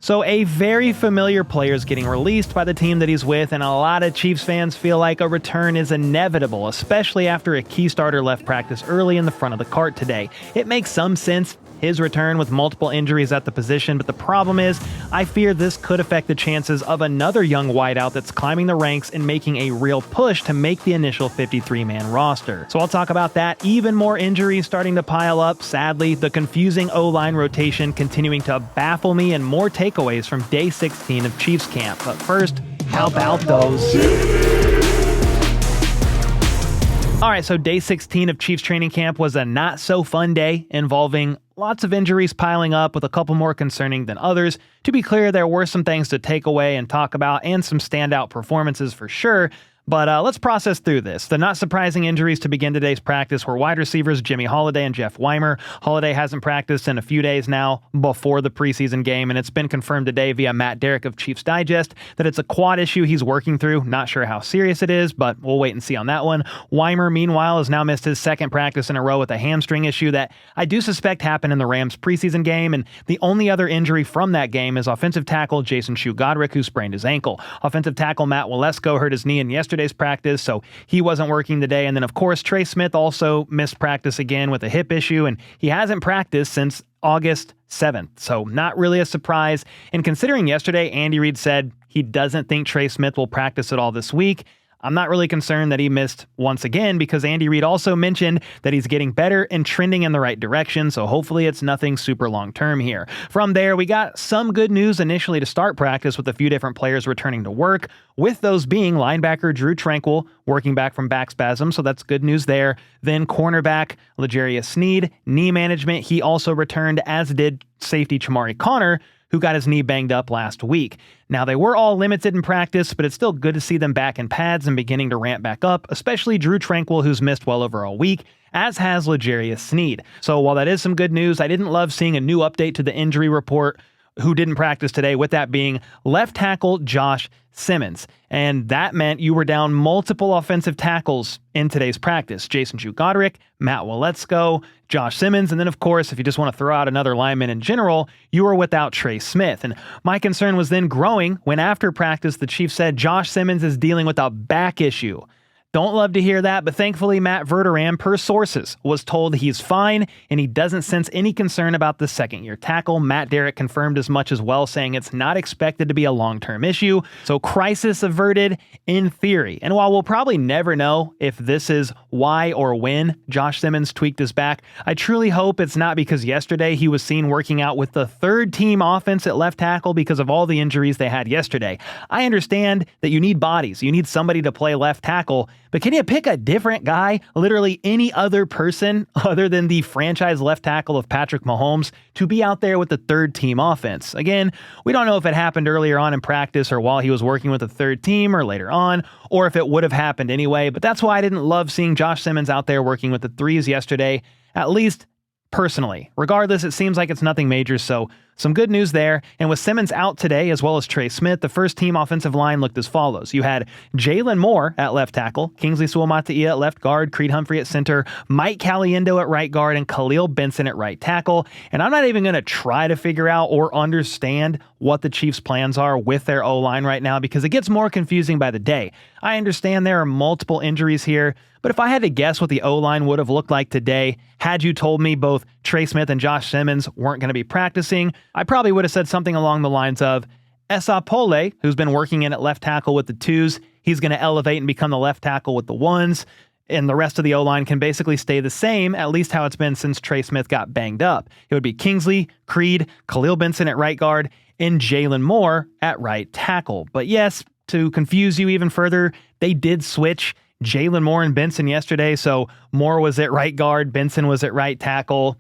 So a very familiar player is getting released by the team that he's with, and a lot of Chiefs fans feel like a return is inevitable, especially after a key starter left practice early in the front of the cart today. It makes some sense, his return with multiple injuries at the position, but the problem is, I fear this could affect the chances of another young wideout that's climbing the ranks and making a real push to make the initial 53-man roster. So I'll talk about that. Even more injuries starting to pile up. Sadly, the confusing O-line rotation continuing to baffle me, and more takeaways from day 16 of Chiefs camp. But first, how about those? Alright, so day 16 of Chiefs training camp was a not-so-fun day involving lots of injuries piling up, with a couple more concerning than others. To be clear, there were some things to take away and talk about, and some standout performances for sure. But let's process through this. The not surprising injuries to begin today's practice were wide receivers Jimmy Holiday and Jeff Weimer. Holiday hasn't practiced in a few days now before the preseason game, and it's been confirmed today via Matt Derrick of Chiefs Digest that it's a quad issue he's working through. Not sure how serious it is, but we'll wait and see on that one. Weimer, meanwhile, has now missed his second practice in a row with a hamstring issue that I do suspect happened in the Rams preseason game, and the only other injury from that game is offensive tackle Jason Godric, who sprained his ankle. Offensive tackle Matt Waletzko hurt his knee in yesterday's practice, so he wasn't working today. And then, of course, Trey Smith also missed practice again with a hip issue, and he hasn't practiced since August 7th. So not really a surprise. And considering yesterday, Andy Reid said he doesn't think Trey Smith will practice at all this week, I'm not really concerned that he missed once again, because Andy Reid also mentioned that he's getting better and trending in the right direction, so hopefully it's nothing super long-term here. From there, we got some good news initially to start practice with a few different players returning to work, with those being linebacker Drew Tranquill working back from back spasm, so that's good news there. Then cornerback L'Jarius Sneed, knee management, he also returned, as did safety Chamari Connor, who got his knee banged up last week. Now, they were all limited in practice, but it's still good to see them back in pads and beginning to ramp back up, especially Drew Tranquill, who's missed well over a week, as has L'Jarius Sneed. So while that is some good news, I didn't love seeing a new update to the injury report who didn't practice today, with that being left tackle Josh Simmons. And that meant you were down multiple offensive tackles in today's practice. Jason Godric, Matt Waletzko, Josh Simmons, and then, of course, if you just want to throw out another lineman in general, you were without Trey Smith. And my concern was then growing when, after practice, the Chiefs said Josh Simmons is dealing with a back issue. Don't love to hear that, but thankfully Matt Verderam, per sources, was told he's fine and he doesn't sense any concern about the second-year tackle. Matt Derrick confirmed as much as well, saying it's not expected to be a long-term issue, so crisis averted in theory. And while we'll probably never know if this is why or when Josh Simmons tweaked his back, I truly hope it's not because yesterday he was seen working out with the third-team offense at left tackle because of all the injuries they had yesterday. I understand that you need bodies, you need somebody to play left tackle, but can you pick a different guy, literally any other person other than the franchise left tackle of Patrick Mahomes, to be out there with the third team offense? Again, we don't know if it happened earlier on in practice or while he was working with the third team or later on, or if it would have happened anyway, but that's why I didn't love seeing Josh Simmons out there working with the threes yesterday, at least personally. Regardless, it seems like it's nothing major, so some good news there. And with Simmons out today, as well as Trey Smith, the first team offensive line looked as follows. You had Jalen Moore at left tackle, Kingsley Suamataia at left guard, Creed Humphrey at center, Mike Caliendo at right guard, and Khalil Benson at right tackle. And I'm not even going to try to figure out or understand what the Chiefs' plans are with their O-line right now, because it gets more confusing by the day. I understand there are multiple injuries here, but if I had to guess what the O-line would have looked like today, had you told me both Trey Smith and Josh Simmons weren't going to be practicing, I probably would have said something along the lines of, Esa Pole, who's been working in at left tackle with the twos, he's going to elevate and become the left tackle with the ones, and the rest of the O-line can basically stay the same, at least how it's been since Trey Smith got banged up. It would be Kingsley, Creed, Khalil Benson at right guard, and Jalen Moore at right tackle. But yes, to confuse you even further, they did switch Jalen Moore and Benson yesterday, so Moore was at right guard, Benson was at right tackle.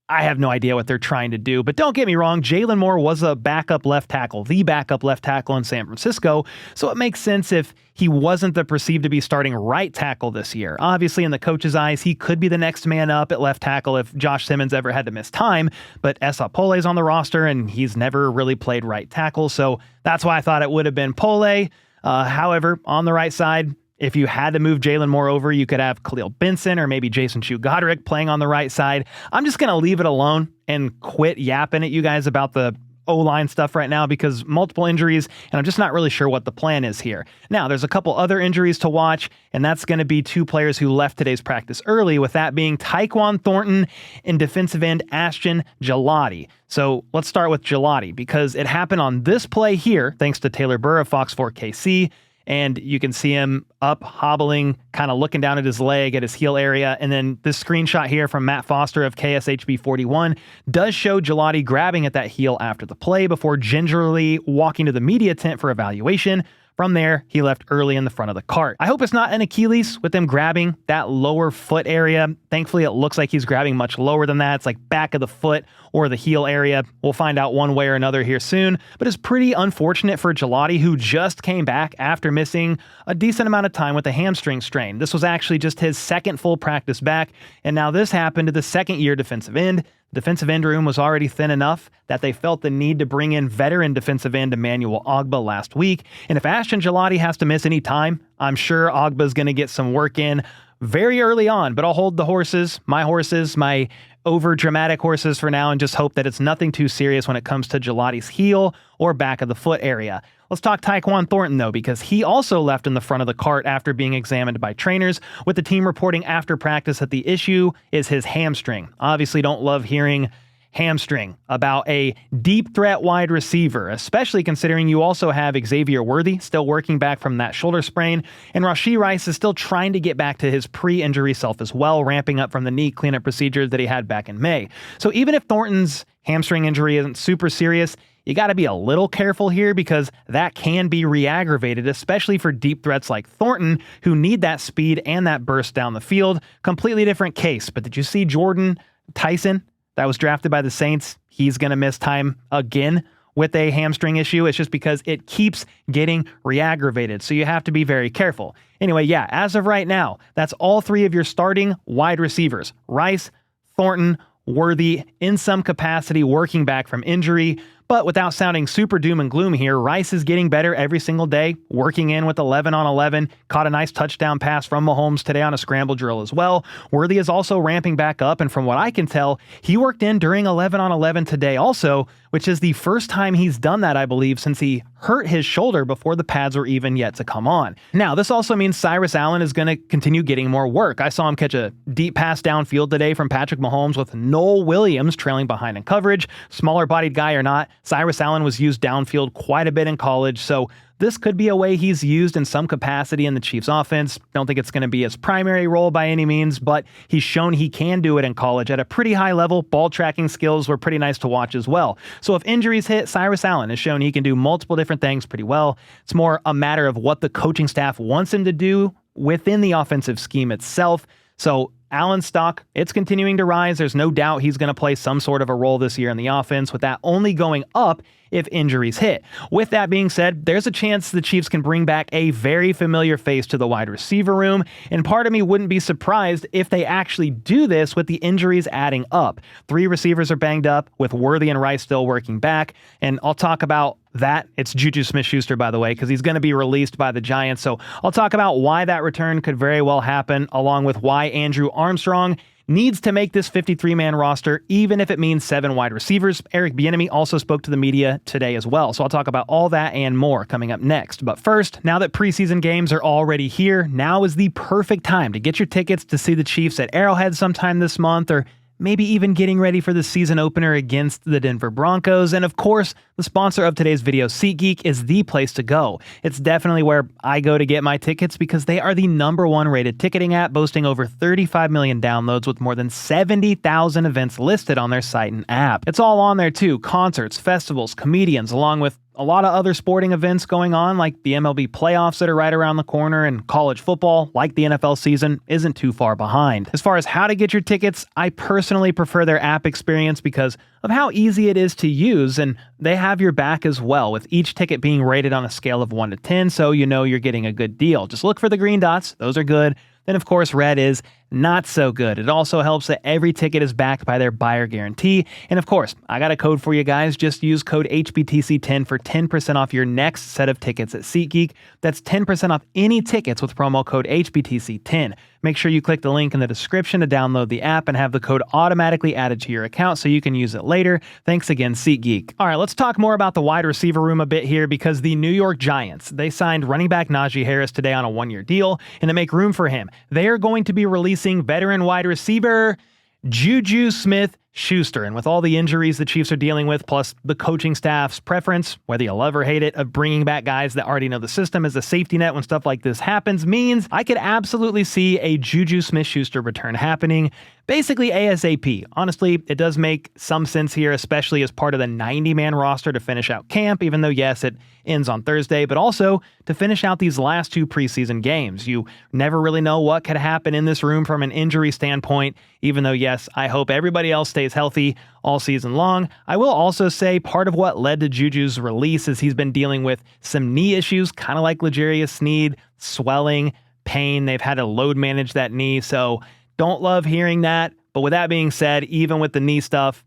I have no idea what they're trying to do, but don't get me wrong, Jalen Moore was a backup left tackle, the backup left tackle in San Francisco, so it makes sense if he wasn't the perceived to be starting right tackle this year. Obviously, in the coach's eyes, he could be the next man up at left tackle if Josh Simmons ever had to miss time, but Esa Pole's on the roster, and he's never really played right tackle, so that's why I thought it would have been Pole. However, on the right side, if you had to move Jalen Moore over, you could have Khalil Benson or maybe Jason Godric playing on the right side. I'm just going to leave it alone and quit yapping at you guys about the O-line stuff right now because multiple injuries, and I'm just not really sure what the plan is here. Now, there's a couple other injuries to watch, and that's going to be two players who left today's practice early, with that being Tyquan Thornton and defensive end Ashton Gillotte. So let's start with Gillotte because it happened on this play here, thanks to Taylor Burr of Fox 4 KC. And you can see him up, hobbling, kind of looking down at his leg, at his heel area. And then this screenshot here from Matt Foster of KSHB41 does show Gillotte grabbing at that heel after the play before gingerly walking to the media tent for evaluation. From there, he left early in the front of the cart. I hope it's not an Achilles with him grabbing that lower foot area. Thankfully, it looks like he's grabbing much lower than that. It's like back of the foot or the heel area. We'll find out one way or another here soon, but it's pretty unfortunate for Gillotte, who just came back after missing a decent amount of time with a hamstring strain. This was actually just his second full practice back, and now this happened to the second-year defensive end. Defensive end room was already thin enough that they felt the need to bring in veteran defensive end Emmanuel Ogbah last week. And if Ashton Gillotte has to miss any time, I'm sure Ogba's going to get some work in very early on. But I'll hold the horses, my over-dramatic horses for now, and just hope that it's nothing too serious when it comes to Gillotte's heel or back of the foot area. Let's talk Tyquan Thornton, though, because he also left in the front of the cart after being examined by trainers, with the team reporting after practice that the issue is his hamstring. Obviously, don't love hearing hamstring about a deep threat wide receiver, especially considering you also have Xavier Worthy still working back from that shoulder sprain, and Rashee Rice is still trying to get back to his pre-injury self as well, ramping up from the knee cleanup procedure that he had back in May. So even if Thornton's hamstring injury isn't super serious, you got to be a little careful here because that can be re-aggravated, especially for deep threats like Thornton, who need that speed and that burst down the field. Completely different case. But did you see Jordan Tyson that was drafted by the Saints? He's going to miss time again with a hamstring issue. It's just because it keeps getting re-aggravated. So you have to be very careful. Anyway, yeah, as of right now, that's all three of your starting wide receivers: Rice, Thornton, Worthy, in some capacity working back from injury. But without sounding super doom and gloom here, Rice is getting better every single day, working in with 11 on 11, caught a nice touchdown pass from Mahomes today on a scramble drill as well. Worthy is also ramping back up, and from what I can tell, he worked in during 11 on 11 today also, which is the first time he's done that, I believe, since he hurt his shoulder before the pads were even yet to come on. Now, this also means Cyrus Allen is going to continue getting more work. I saw him catch a deep pass downfield today from Patrick Mahomes with Noel Williams trailing behind in coverage. Smaller-bodied guy or not, Cyrus Allen was used downfield quite a bit in college, so this could be a way he's used in some capacity in the Chiefs offense. Don't think it's going to be his primary role by any means, but he's shown he can do it in college at a pretty high level. Ball tracking skills were pretty nice to watch as well. So if injuries hit, Cyrus Allen has shown he can do multiple different things pretty well. It's more a matter of what the coaching staff wants him to do within the offensive scheme itself. So Allen's stock, it's continuing to rise. There's no doubt he's going to play some sort of a role this year in the offense, with that only going up if injuries hit. With that being said, there's a chance the Chiefs can bring back a very familiar face to the wide receiver room, and part of me wouldn't be surprised if they actually do this with the injuries adding up. 3 receivers are banged up, with Worthy and Rice still working back, and I'll talk about that. It's Juju Smith-Schuster, by the way, because he's going to be released by the Giants, so I'll talk about why that return could very well happen, along with why Andrew Armstrong needs to make this 53-man roster, even if it means 7 wide receivers. Eric Bieniemy also spoke to the media today as well, so I'll talk about all that and more coming up next. But first, now that preseason games are already here, now is the perfect time to get your tickets to see the Chiefs at Arrowhead sometime this month, or maybe even getting ready for the season opener against the Denver Broncos. And of course, the sponsor of today's video, SeatGeek, is the place to go. It's definitely where I go to get my tickets because they are the #1 rated ticketing app, boasting over 35 million downloads with more than 70,000 events listed on their site and app. It's all on there too: concerts, festivals, comedians, along with a lot of other sporting events going on, like the MLB playoffs that are right around the corner, and college football, like the NFL season, isn't too far behind. As far as how to get your tickets, I personally prefer their app experience because of how easy it is to use, and they have your back as well, with each ticket being rated on a scale of 1 to 10, so you know you're getting a good deal. Just look for the green dots. Those are good. Then, of course, red is not so good. It also helps that every ticket is backed by their buyer guarantee. And of course, I got a code for you guys. Just use code HBTC10 for 10% off your next set of tickets at SeatGeek. That's 10% off any tickets with promo code HBTC10. Make sure you click the link in the description to download the app and have the code automatically added to your account so you can use it later. Thanks again, SeatGeek. All right, let's talk more about the wide receiver room a bit here, because the New York Giants, they signed running back Najee Harris today on a one-year deal, and to make room for him, they are going to be releasing veteran wide receiver Juju Smith-Schuster. And with all the injuries the Chiefs are dealing with, plus the coaching staff's preference, whether you love or hate it, of bringing back guys that already know the system as a safety net when stuff like this happens, means I could absolutely see a Juju Smith-Schuster return happening basically ASAP. Honestly, it does make some sense here, especially as part of the 90-man roster to finish out camp, even though, yes, it ends on Thursday, but also to finish out these last two preseason games. You never really know what could happen in this room from an injury standpoint, even though, yes, I hope everybody else stays healthy all season long. I will also say part of what led to Juju's release is he's been dealing with some knee issues, kind of like L'Jarius Sneed, swelling, pain. They've had to load manage that knee, so don't love hearing that. But with that being said, even with the knee stuff,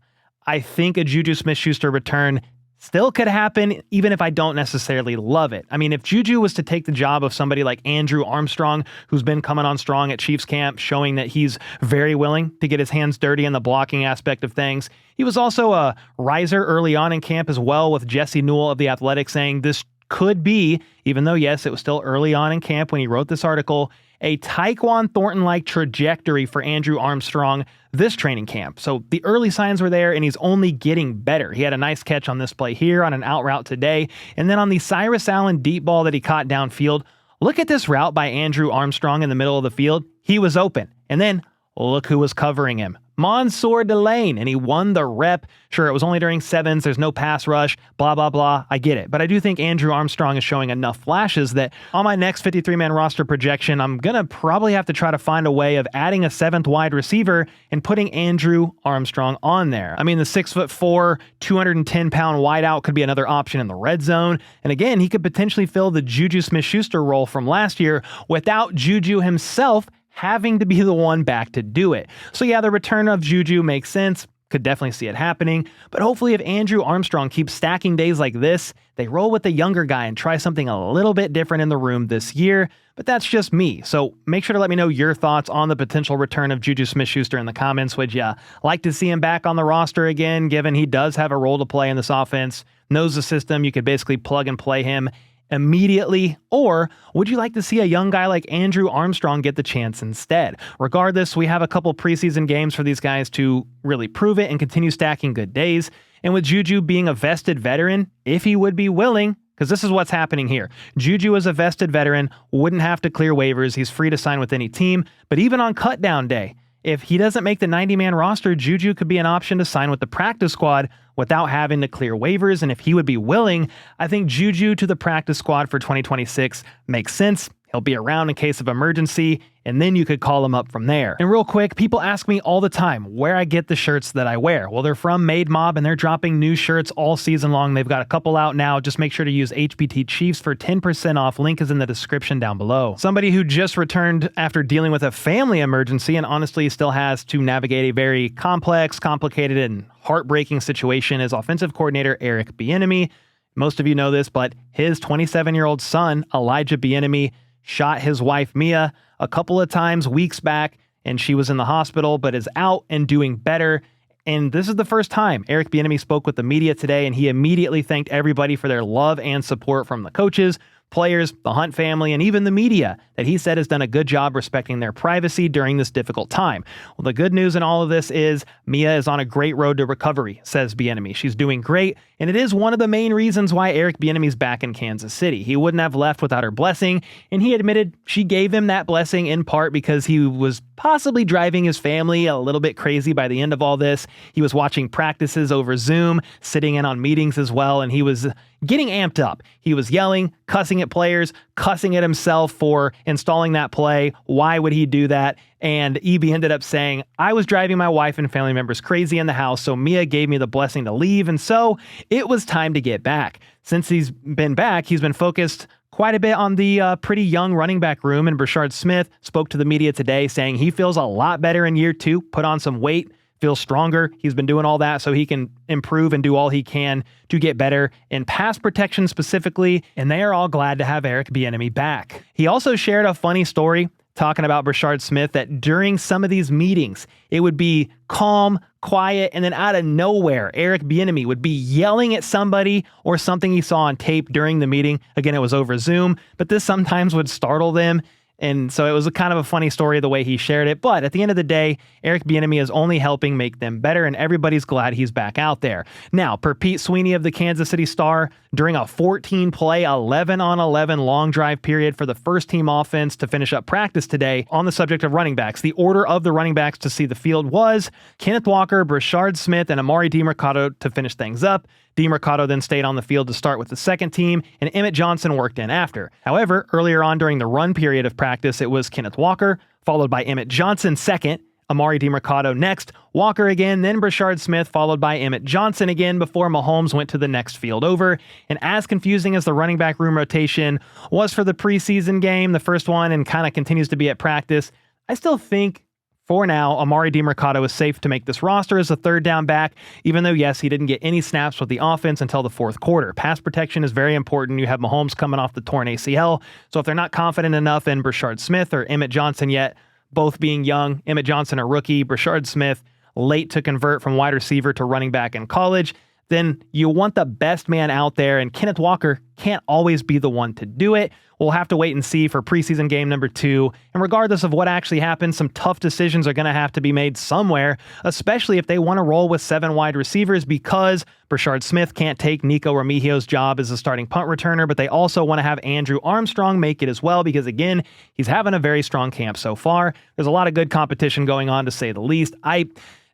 I think a Juju Smith-Schuster return still could happen, even if I don't necessarily love it. I mean, if Juju was to take the job of somebody like Andrew Armstrong, who's been coming on strong at Chiefs camp, showing that he's very willing to get his hands dirty in the blocking aspect of things. He was also a riser early on in camp as well, with Jesse Newell of The Athletic saying this could be, even though, yes, it was still early on in camp when he wrote this article, a Tyquan Thornton-like trajectory for Andrew Armstrong this training camp. So the early signs were there, and he's only getting better. He had a nice catch on this play here on an out route today, and then on the Cyrus Allen deep ball that he caught downfield, look at this route by Andrew Armstrong in the middle of the field. He was open, and then look who was covering him. Mansour Delane, and he won the rep. Sure, it was only during sevens. There's no pass rush, blah, blah, blah. I get it. But I do think Andrew Armstrong is showing enough flashes that on my next 53-man roster projection, I'm going to probably have to try to find a way of adding a seventh wide receiver and putting Andrew Armstrong on there. I mean, the 6'4", 210-pound wideout could be another option in the red zone. And again, he could potentially fill the Juju Smith-Schuster role from last year without Juju himself having to be the one back to do it. So yeah, the return of Juju makes sense. Could definitely see it happening. But hopefully if Andrew Armstrong keeps stacking days like this, they roll with the younger guy and try something a little bit different in the room this year. But that's just me. So make sure to let me know your thoughts on the potential return of Juju Smith-Schuster in the comments. Would you like to see him back on the roster again, given he does have a role to play in this offense, knows the system, you could basically plug and play him immediately? Or would you like to see a young guy like Andrew Armstrong get the chance instead? Regardless, we have a couple preseason games for these guys to really prove it and continue stacking good days. And with Juju being a vested veteran, if he would be willing, because this is what's happening here. Juju is a vested veteran, wouldn't have to clear waivers. He's free to sign with any team. But even on cutdown day, if he doesn't make the 90-man roster, Juju could be an option to sign with the practice squad without having to clear waivers. And if he would be willing, I think Juju to the practice squad for 2026 makes sense. He'll be around in case of emergency, and then you could call him up from there. And real quick, people ask me all the time where I get the shirts that I wear. Well, they're from Made Mob, and they're dropping new shirts all season long. They've got a couple out now. Just make sure to use HBT Chiefs for 10% off. Link is in the description down below. Somebody who just returned after dealing with a family emergency and honestly still has to navigate a very complex, complicated, and heartbreaking situation is offensive coordinator Eric Bieniemy. Most of you know this, but his 27-year-old son, Elijah Bieniemy, shot his wife Mia a couple of times weeks back, and she was in the hospital but is out and doing better. And this is the first time Eric Bieniemy spoke with the media today, and he immediately thanked everybody for their love and support from the coaches, players, the Hunt family, and even the media that he said has done a good job respecting their privacy during this difficult time. Well, the good news in all of this is Mia is on a great road to recovery, says Bieniemy. She's doing great, and it is one of the main reasons why Eric Bieniemy's back in Kansas City. He wouldn't have left without her blessing, and he admitted she gave him that blessing in part because he was possibly driving his family a little bit crazy by the end of all this. He was watching practices over Zoom, sitting in on meetings as well, and he was getting amped up. He was yelling, cussing at players, cussing at himself for installing that play. Why would he do that? And EB ended up saying, I was driving my wife and family members crazy in the house, so Mia gave me the blessing to leave, and so it was time to get back. Since he's been back, he's been focused quite a bit on the pretty young running back room, and Brashard Smith spoke to the media today saying he feels a lot better in year 2, put on some weight, feels stronger. He's been doing all that so he can improve and do all he can to get better in pass protection specifically, and they are all glad to have Eric Bieniemy back. He also shared a funny story talking about Brashard Smith that during some of these meetings, it would be calm, quiet, and then out of nowhere, Eric Bieniemy would be yelling at somebody or something he saw on tape during the meeting. Again, it was over Zoom, but this sometimes would startle them. And so it was a kind of a funny story the way he shared it. But at the end of the day, Eric Bieniemy is only helping make them better, and everybody's glad he's back out there. Now, per Pete Sweeney of the Kansas City Star, during a 14-play, 11-on-11 long drive period for the first-team offense to finish up practice today, on the subject of running backs, the order of the running backs to see the field was Kenneth Walker, Brashard Smith, and Amari DiMercato to finish things up. DiMercato then stayed on the field to start with the second team, and Emmett Johnson worked in after. However, earlier on during the run period of practice, it was Kenneth Walker, followed by Emmett Johnson second, Amari DiMercato next, Walker again, then Brashard Smith, followed by Emmett Johnson again before Mahomes went to the next field over. And as confusing as the running back room rotation was for the preseason game, the first one, and kind of continues to be at practice, I still think for now, Amari DiMercato is safe to make this roster as a third down back, even though, yes, he didn't get any snaps with the offense until the fourth quarter. Pass protection is very important. You have Mahomes coming off the torn ACL, so if they're not confident enough in Brashard Smith or Emmett Johnson yet, both being young, Emmett Johnson a rookie, Brashard Smith late to convert from wide receiver to running back in college, then you want the best man out there, and Kenneth Walker can't always be the one to do it. We'll have to wait and see for preseason game number 2. And regardless of what actually happens, some tough decisions are going to have to be made somewhere, especially if they want to roll with 7 wide receivers, because Brashard Smith can't take Nico Remigio's job as a starting punt returner, but they also want to have Andrew Armstrong make it as well, because again, he's having a very strong camp so far. There's a lot of good competition going on, to say the least. I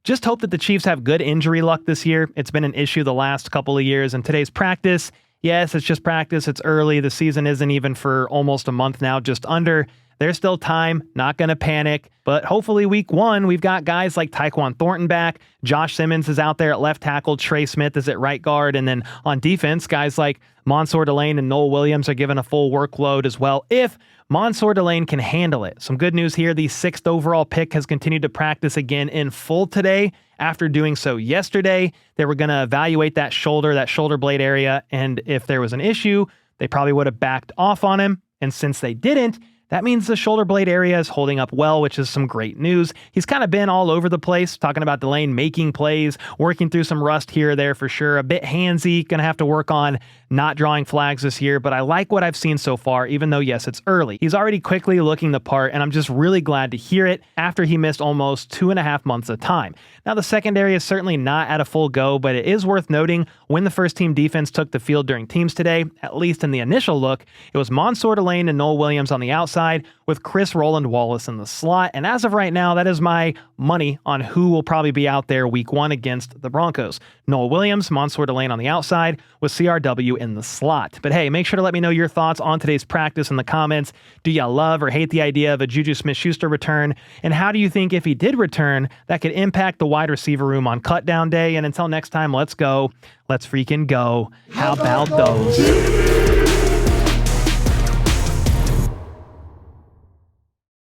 just hope that the Chiefs have good injury luck this year. It's been an issue the last couple of years, and today's practice, yes, it's just practice. It's early. The season isn't even for almost a month now, just under. There's still time. Not going to panic. But hopefully week 1, we've got guys like Tyquan Thornton back. Josh Simmons is out there at left tackle. Trey Smith is at right guard. And then on defense, guys like Mansour Delane and Noel Williams are given a full workload as well, if Mansour Delane can handle it. Some good news here. The 6th overall pick has continued to practice again in full today. After doing so yesterday, they were going to evaluate that shoulder blade area, and if there was an issue, they probably would have backed off on him. And since they didn't, that means the shoulder blade area is holding up well, which is some great news. He's kind of been all over the place, talking about Delane making plays, working through some rust here or there for sure. A bit handsy, going to have to work on not drawing flags this year, but I like what I've seen so far, even though, yes, it's early. He's already quickly looking the part, and I'm just really glad to hear it after he missed almost 2.5 months of time. Now, the secondary is certainly not at a full go, but it is worth noting when the first-team defense took the field during teams today, at least in the initial look, it was Mansour Delane and Noel Williams on the outside with Chris Roland Wallace in the slot, and as of right now, that is my money on who will probably be out there week 1 against the Broncos. Noel Williams, Mansour Delane on the outside, with CRW in the slot. But hey, make sure to let me know your thoughts on today's practice in the comments. Do you love or hate the idea of a Juju Smith-Schuster return? And how do you think, if he did return, that could impact the wide receiver room on cutdown day? And until next time, let's go. Let's freaking go. How about those?